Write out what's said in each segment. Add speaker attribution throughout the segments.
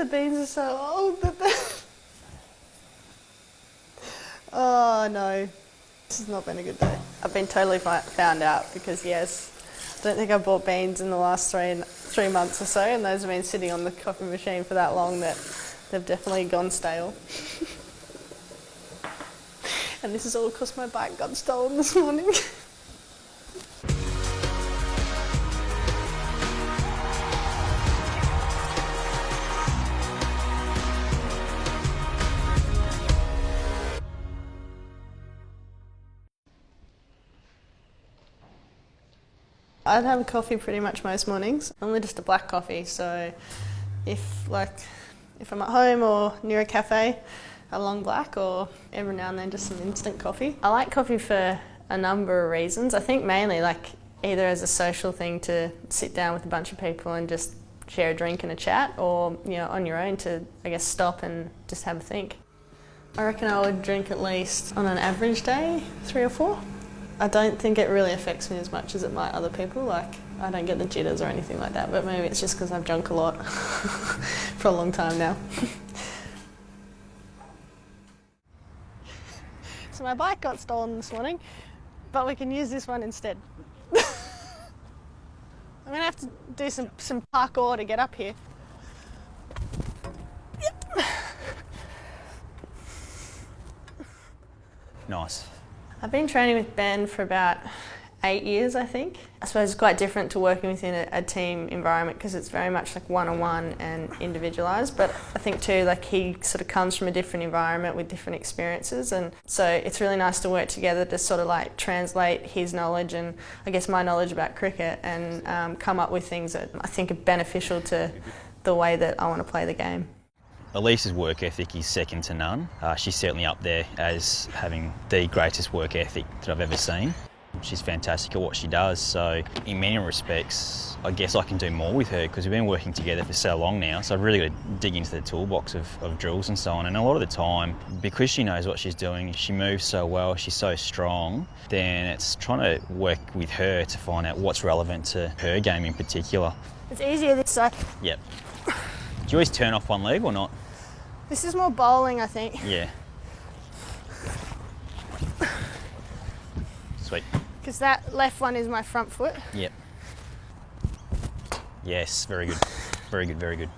Speaker 1: The beans are so old that Oh no, this has not been a good day. I've been totally found out because yes, I don't think I've bought beans in the last three months or so, and those have been sitting on the coffee machine for that long that they've definitely gone stale. And this is all because my bike got stolen this morning. I'd have coffee pretty much most mornings, only just a black coffee, so if I'm at home or near a cafe, a long black, or every now and then just some instant coffee. I like coffee for a number of reasons. I think mainly either as a social thing to sit down with a bunch of people and just share a drink and a chat, or on your own to stop and just have a think. I reckon I would drink at least on an average day 3 or 4. I don't think it really affects me as much as it might other people. I don't get the jitters or anything like that, but maybe it's just because I've drunk a lot for a long time now. So my bike got stolen this morning, but we can use this one instead. I'm gonna have to do some parkour to get up here. Yep.
Speaker 2: Nice.
Speaker 1: I've been training with Ben for about 8 years, I think. I suppose it's quite different to working within a team environment because it's very much one-on-one and individualised, but I think too he sort of comes from a different environment with different experiences, and so it's really nice to work together to sort of translate his knowledge and I guess my knowledge about cricket and come up with things that I think are beneficial to the way that I want to play the game.
Speaker 2: Ellyse's work ethic is second to none. She's certainly up there as having the greatest work ethic that I've ever seen. She's fantastic at what she does, so in many respects I guess I can do more with her because we've been working together for so long now, so I've really got to dig into the toolbox of drills and so on, and a lot of the time, because she knows what she's doing, she moves so well, she's so strong, then it's trying to work with her to find out what's relevant to her game in particular.
Speaker 1: It's easier this side.
Speaker 2: Yep. Do you always turn off one leg or not?
Speaker 1: This is more bowling, I think.
Speaker 2: Yeah. Sweet.
Speaker 1: Because that left one is my front foot.
Speaker 2: Yep. Yes, very good. Very good, very good.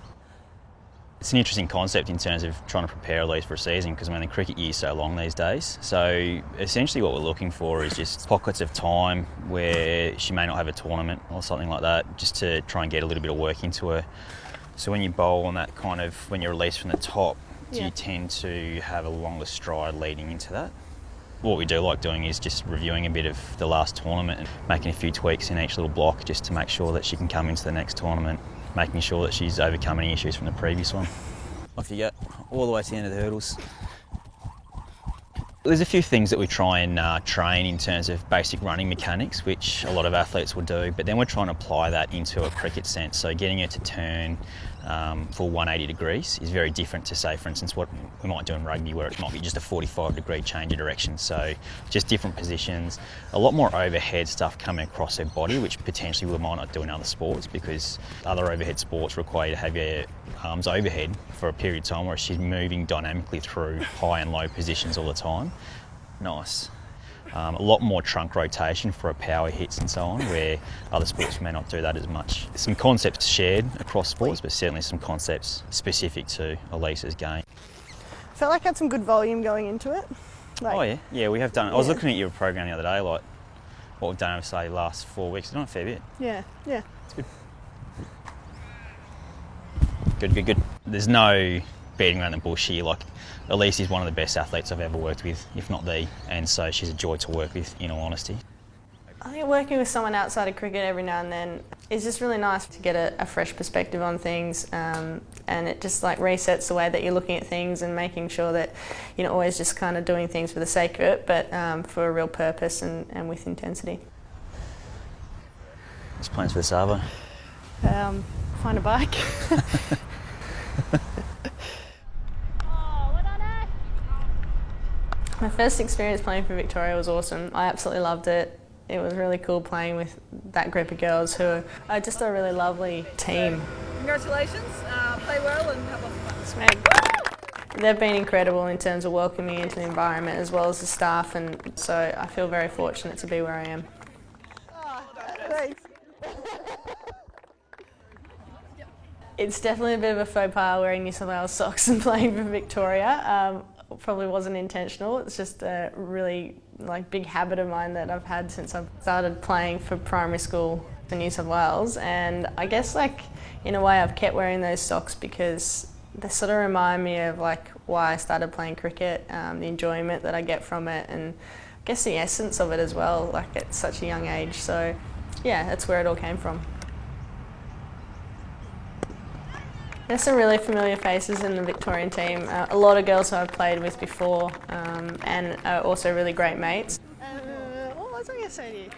Speaker 2: It's an interesting concept in terms of trying to prepare Ellyse for a season because the cricket year is so long these days. So essentially what we're looking for is just pockets of time where she may not have a tournament or something like that, just to try and get a little bit of work into her. So when you bowl on that when you're released from the top, you tend to have a longer stride leading into that. What we do like doing is just reviewing a bit of the last tournament and making a few tweaks in each little block just to make sure that she can come into the next tournament, making sure that she's overcome any issues from the previous one. Off you go, all the way to the end of the hurdles. There's a few things that we try and train in terms of basic running mechanics, which a lot of athletes will do, but then we're trying to apply that into a cricket sense. So getting her to turn for 180 degrees is very different to, say, for instance, what we might do in rugby, where it might be just a 45-degree change of direction. So just different positions, a lot more overhead stuff coming across her body, which potentially we might not do in other sports because other overhead sports require you to have your arms overhead for a period of time, where she's moving dynamically through high and low positions all the time. Nice. A lot more trunk rotation for her power hits and so on, where other sports may not do that as much. Some concepts shared across sports, but certainly some concepts specific to Ellyse's game.
Speaker 1: I felt like I had some good volume going into it.
Speaker 2: Yeah, we have done. I was looking at your program the other day, what we've done over, say, the last 4 weeks. We've done a fair bit.
Speaker 1: Yeah.
Speaker 2: It's good. Good. There's no beating around the bush here. Ellyse is one of the best athletes I've ever worked with, if not the, and so she's a joy to work with, in all honesty.
Speaker 1: I think working with someone outside of cricket every now and then is just really nice to get a fresh perspective on things, and it just resets the way that you're looking at things and making sure that you're not always just kind of doing things for the sake of it, but for a real purpose and with intensity.
Speaker 2: What's plans for the Savo?
Speaker 1: Find a bike. My first experience playing for Victoria was awesome. I absolutely loved it. It was really cool playing with that group of girls who are just a really lovely team.
Speaker 3: Congratulations. Play well and have lots of fun.
Speaker 1: Smeg. They've been incredible in terms of welcoming me into the environment as well as the staff, and so I feel very fortunate to be where I am.
Speaker 3: Thanks.
Speaker 1: It's definitely a bit of a faux pas wearing New South Wales socks and playing for Victoria. Probably wasn't intentional. It's just a really big habit of mine that I've had since I've started playing for primary school in New South Wales, and I guess in a way I've kept wearing those socks because they sort of remind me of why I started playing cricket, the enjoyment that I get from it, and I guess the essence of it as well, at such a young age. So yeah, that's where it all came from. There's some really familiar faces in the Victorian team. A lot of girls who I've played with before, and are also really great mates.
Speaker 3: What was I going to say to you?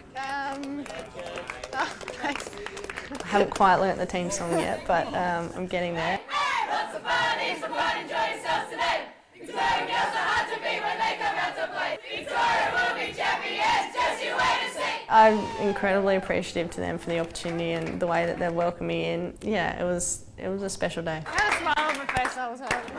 Speaker 3: Thanks.
Speaker 1: I haven't quite learnt the team song yet, but I'm getting there.
Speaker 4: Hey, lots of fun, eat some fun, enjoy yourselves today. Victorian girls are hard to beat when they come out to play. Victoria will be champions, just you wait and see.
Speaker 1: I'm incredibly appreciative to them for the opportunity and the way that they've welcomed me in. Yeah, it was a special day.
Speaker 3: I had a smile on my face, I was happy.